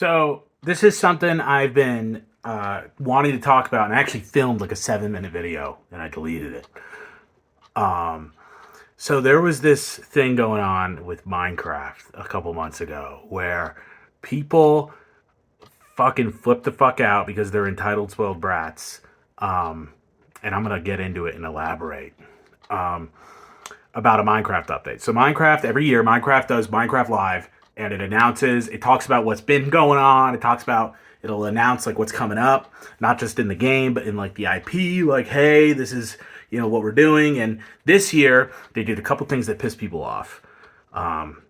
So this is something I've been wanting to talk about, and I actually filmed like a 7 minute video, and I deleted it. Um, so there was this thing going on with Minecraft a couple months ago where people fucking flip the fuck out because they're entitled spoiled brats. Um, and I'm gonna get into it and elaborate. Um, about a Minecraft update. So Minecraft every year, Minecraft does Minecraft Live, and it talks about what's been going on. It'll announce like what's coming up, not just in the game, but in like the IP. Like, hey, this is what we're doing. And this year they did a couple things that pissed people off. Um,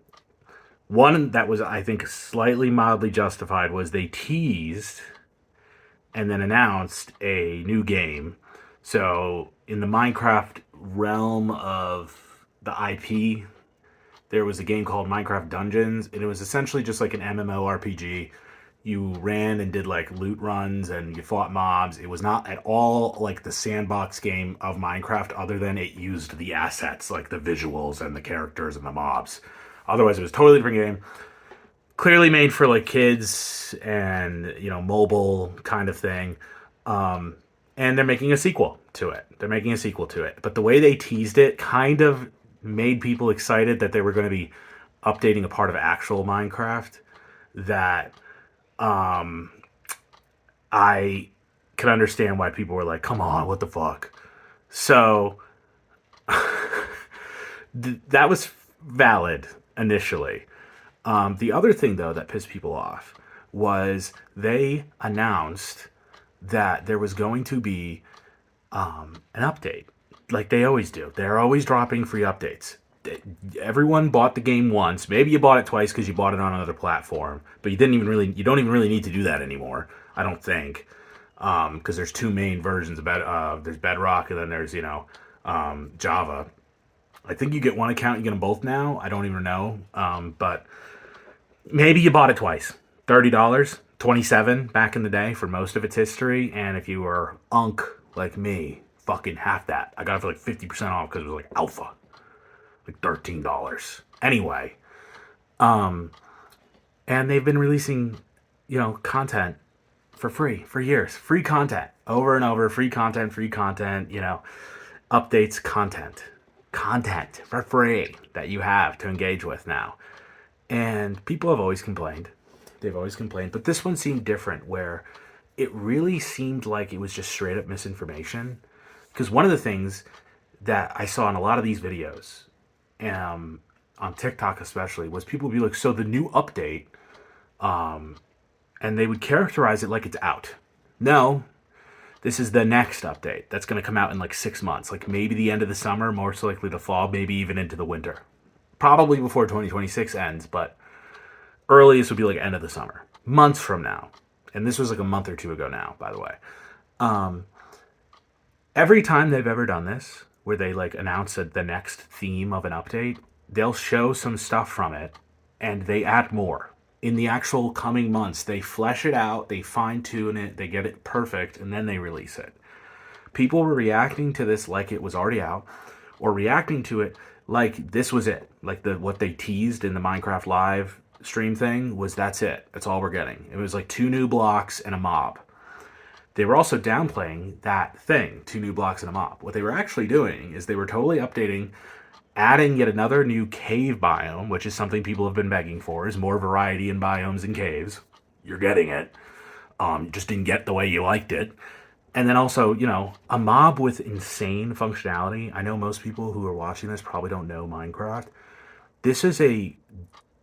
One that was, I think, slightly mildly justified was they teased and then announced a new game. So in the Minecraft realm of the IP, there was a game called Minecraft Dungeons, and it was essentially just like an MMORPG. You ran and did like loot runs and you fought mobs. It was not at all like the sandbox game of Minecraft, other than it used the assets, like the visuals and the characters and the mobs. Otherwise, it was a totally different game. Clearly made for like kids and mobile kind of thing. Um, and they're making a sequel to it. But the way they teased it kind of made people excited that they were going to be updating a part of actual Minecraft that um, I could understand why people were like, "Come on, what the fuck?" So that was valid initially. The other thing, though, that pissed people off was they announced that there was going to be an update, like they always do. They're always dropping free updates. Everyone bought the game once. Maybe you bought it twice because you bought it on another platform, but you don't even really need to do that anymore. I don't think, because there's two main versions of there's Bedrock and then there's Java. I think you get one account, you get them both now. I don't even know, but maybe you bought it twice. $30, 27 back in the day for most of its history, and if you were unk like me, fucking half that. I got it for like 50% off because it was like alpha, like $13. Anyway, and they've been releasing, content for free for years. Free content over and over. Free content. Free content. Updates, content for free that you have to engage with now. And people have always complained. They've always complained. But this one seemed different, where it really seemed like it was just straight up misinformation. Because one of the things that I saw in a lot of these videos, on TikTok especially, was people would be like, so the new update, and they would characterize it like it's out. No, this is the next update that's going to come out in like 6 months, like maybe the end of the summer, more so likely the fall, maybe even into the winter. Probably before 2026 ends, but earliest would be like end of the summer, months from now. And this was like a month or two ago now, by the way. Um, every time they've ever done this, where they like announce the next theme of an update, they'll show some stuff from it and they add more. In the actual coming months, they flesh it out, they fine tune it, they get it perfect, and then they release it. People were reacting to this like it was already out, or reacting to it like this was it. Like what they teased in the Minecraft Live stream thing was, that's it. That's all we're getting. It was like 2 new blocks and a mob. They were also downplaying that thing, 2 new blocks and a mob. What they were actually doing is they were totally updating, adding yet another new cave biome, which is something people have been begging for, is more variety in biomes and caves. You're getting it. Just didn't get the way you liked it. And then also, a mob with insane functionality. I know most people who are watching this probably don't know Minecraft. This is a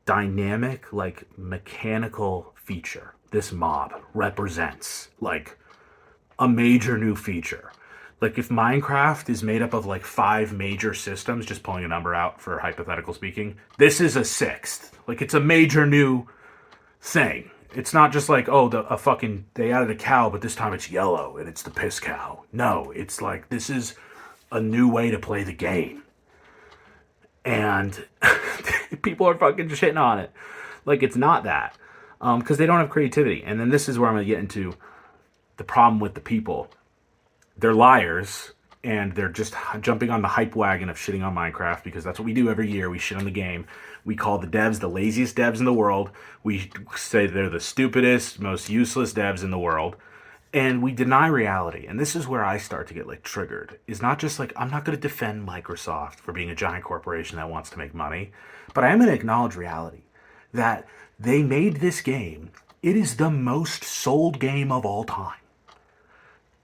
dynamic, like mechanical feature. This mob represents like a major new feature. Like if Minecraft is made up of like 5 major systems, just pulling a number out for hypothetical speaking, this is a sixth. Like it's a major new thing. It's not just like, oh, they added a cow, but this time it's yellow and it's the piss cow. No, it's like this is a new way to play the game, and people are fucking shitting on it like it's not that, because they don't have creativity. And then this is where I'm gonna get into the problem with the people. They're liars, and they're just jumping on the hype wagon of shitting on Minecraft because that's what we do every year. We shit on the game. We call the devs the laziest devs in the world. We say they're the stupidest, most useless devs in the world. And we deny reality. And this is where I start to get like triggered. Is not just like, I'm not going to defend Microsoft for being a giant corporation that wants to make money, but I am going to acknowledge reality that they made this game. It is the most sold game of all time.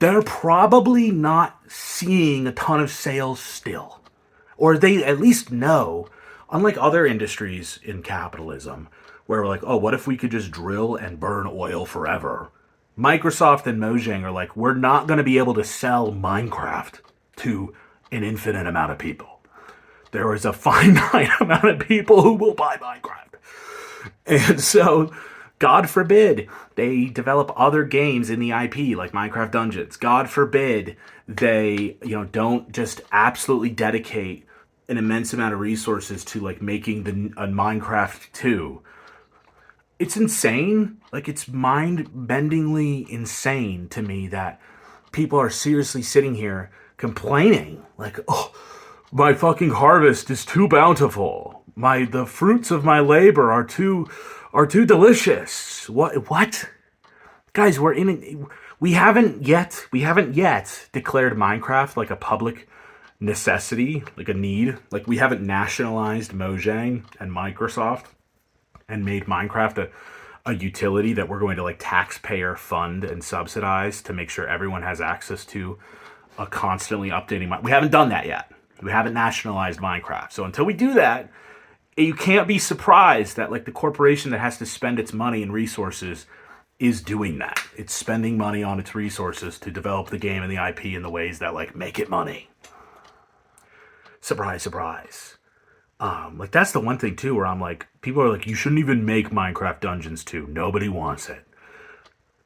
They're probably not seeing a ton of sales still. Or they at least know, unlike other industries in capitalism, where we're like, oh, what if we could just drill and burn oil forever? Microsoft and Mojang are like, we're not going to be able to sell Minecraft to an infinite amount of people. There is a finite amount of people who will buy Minecraft. And so, God forbid they develop other games in the IP like Minecraft Dungeons. God forbid they, don't just absolutely dedicate an immense amount of resources to like making a Minecraft 2. It's insane. Like, it's mind-bendingly insane to me that people are seriously sitting here complaining. Like, oh, my fucking harvest is too bountiful. The fruits of my labor are too delicious. What? Guys, we haven't yet declared Minecraft like a public necessity, like a need. Like, we haven't nationalized Mojang and Microsoft and made Minecraft a utility that we're going to like taxpayer fund and subsidize to make sure everyone has access to a constantly updating. We haven't done that yet. We haven't nationalized Minecraft. So until we do that, you can't be surprised that like the corporation that has to spend its money and resources is doing that. It's spending money on its resources to develop the game and the IP in the ways that like make it money. Surprise, surprise. Like that's the one thing too where I'm like, people are like, you shouldn't even make Minecraft Dungeons 2. Nobody wants it.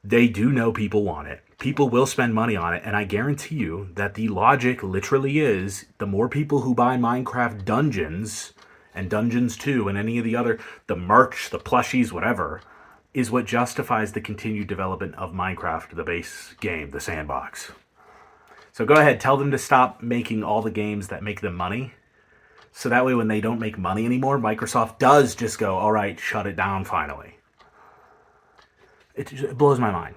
They do know people want it. People will spend money on it, and I guarantee you that the logic literally is the more people who buy Minecraft Dungeons and Dungeons 2 and any of the merch, the plushies, whatever, is what justifies the continued development of Minecraft, the base game, the sandbox. So go ahead, tell them to stop making all the games that make them money. So that way when they don't make money anymore, Microsoft does just go, all right, shut it down finally. It blows my mind.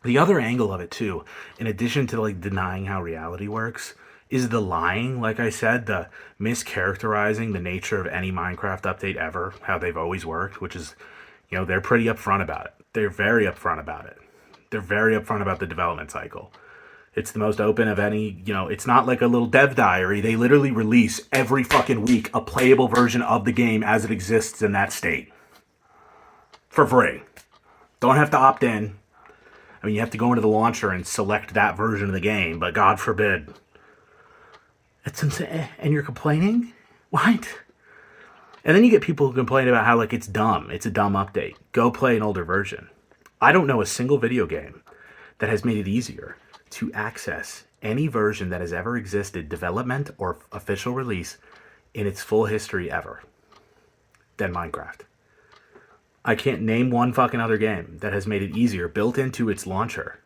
The other angle of it too, in addition to like denying how reality works, is the lying, like I said, the mischaracterizing the nature of any Minecraft update ever, how they've always worked, which is, they're pretty upfront about it. They're very upfront about it. They're very upfront about the development cycle. It's the most open of any, it's not like a little dev diary. They literally release every fucking week a playable version of the game as it exists in that state. For free. Don't have to opt in. I mean, you have to go into the launcher and select that version of the game, but God forbid. It's insane. And you're complaining? What? And then you get people who complain about how, like, it's dumb. It's a dumb update. Go play an older version. I don't know a single video game that has made it easier to access any version that has ever existed, development or official release, in its full history ever, than Minecraft. I can't name one fucking other game that has made it easier, built into its launcher,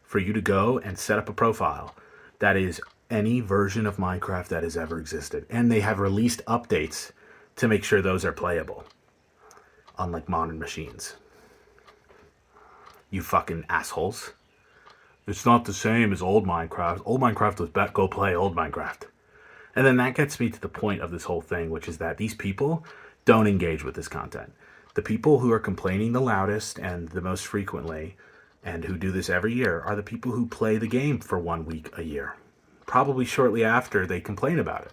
for you to go and set up a profile that is any version of Minecraft that has ever existed. And they have released updates to make sure those are playable, unlike modern machines. You fucking assholes. It's not the same as old Minecraft. Old Minecraft was go play old Minecraft. And then that gets me to the point of this whole thing, which is that these people don't engage with this content. The people who are complaining the loudest and the most frequently, and who do this every year, are the people who play the game for 1 week a year. Probably shortly after they complain about it.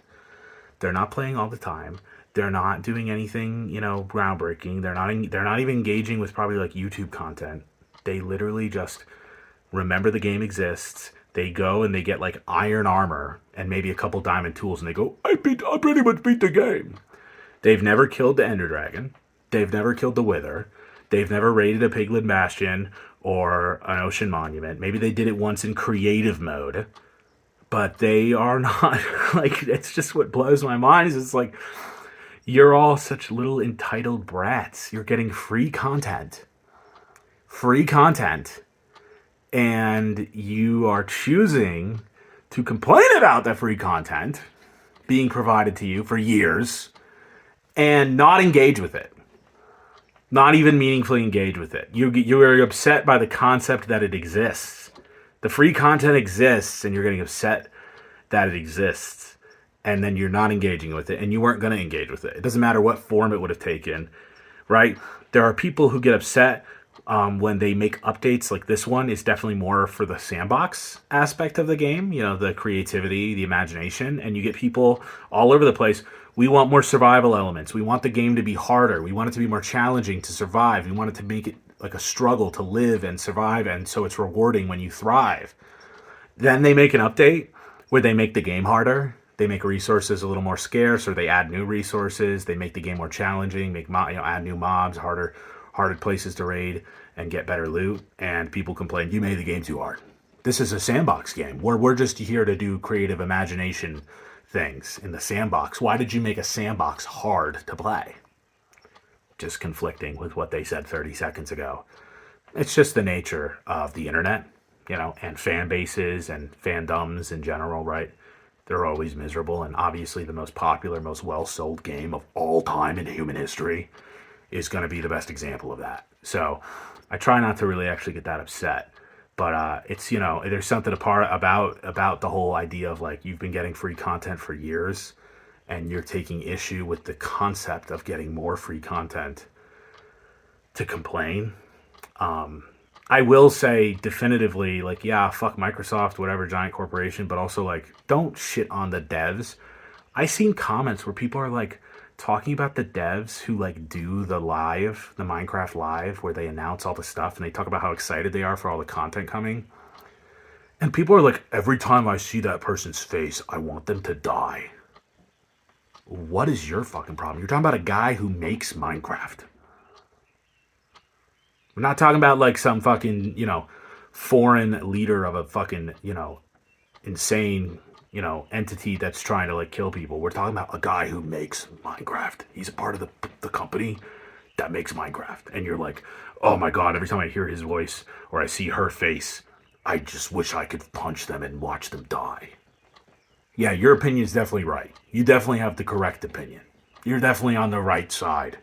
They're not playing all the time. They're not doing anything, groundbreaking. They're not even engaging with probably like YouTube content. They literally just remember the game exists. They go and they get like iron armor and maybe a couple diamond tools, and they go, I pretty much beat the game. They've never killed the Ender Dragon. They've never killed the Wither. They've never raided a Piglin Bastion or an Ocean Monument. Maybe they did it once in creative mode, but they are not, like, it's just what blows my mind is it's like, you're all such little entitled brats. You're getting free content. And you are choosing to complain about the free content being provided to you for years and not engage with it. Not even meaningfully engage with it. You are upset by the concept that it exists. The free content exists, and you're getting upset that it exists. And then you're not engaging with it, and you weren't going to engage with it. It doesn't matter what form it would have taken, right? There are people who get upset when they make updates like this one. Is definitely more for the sandbox aspect of the game, the creativity, the imagination, and you get people all over the place. We want more survival elements. We want the game to be harder. We want it to be more challenging to survive. We want it to make it like a struggle to live and survive, and so it's rewarding when you thrive. Then they make an update where they make the game harder. They make resources a little more scarce, or they add new resources. They make the game more challenging, add new mobs, harder places to raid, and get better loot. And people complain, you made the game too hard. This is a sandbox game where we're just here to do creative imagination things in the sandbox. Why did you make a sandbox hard to play? Just conflicting with what they said 30 seconds ago. It's just the nature of the internet, and fan bases and fandoms in general, right? They're always miserable, and obviously the most popular, most well-sold game of all time in human history is going to be the best example of that. So I try not to really actually get that upset. But it's, there's something about the whole idea of like you've been getting free content for years and you're taking issue with the concept of getting more free content to complain. I will say definitively, like, yeah, fuck Microsoft, whatever, giant corporation, but also like don't shit on the devs. I seen comments where people are like talking about the devs who like do the Minecraft live where they announce all the stuff and they talk about how excited they are for all the content coming. And people are like, every time I see that person's face, I want them to die. What is your fucking problem? You're talking about a guy who makes Minecraft. We're not talking about like some fucking, foreign leader of a fucking, insane entity that's trying to like kill people. We're talking about a guy who makes Minecraft. He's a part of the company that makes Minecraft. And you're like, oh my God, every time I hear his voice or I see her face, I just wish I could punch them and watch them die. Yeah, your opinion is definitely right. You definitely have the correct opinion. You're definitely on the right side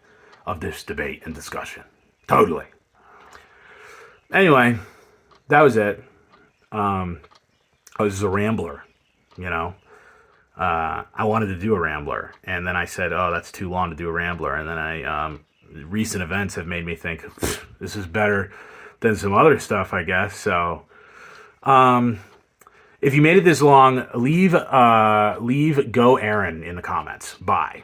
of this debate and discussion. Totally. Anyway, that was it. I was a rambler. I wanted to do a rambler, and then I said, oh, that's too long to do a rambler. And then recent events have made me think this is better than some other stuff, I guess. So, if you made it this long, leave Go Aaron in the comments. Bye.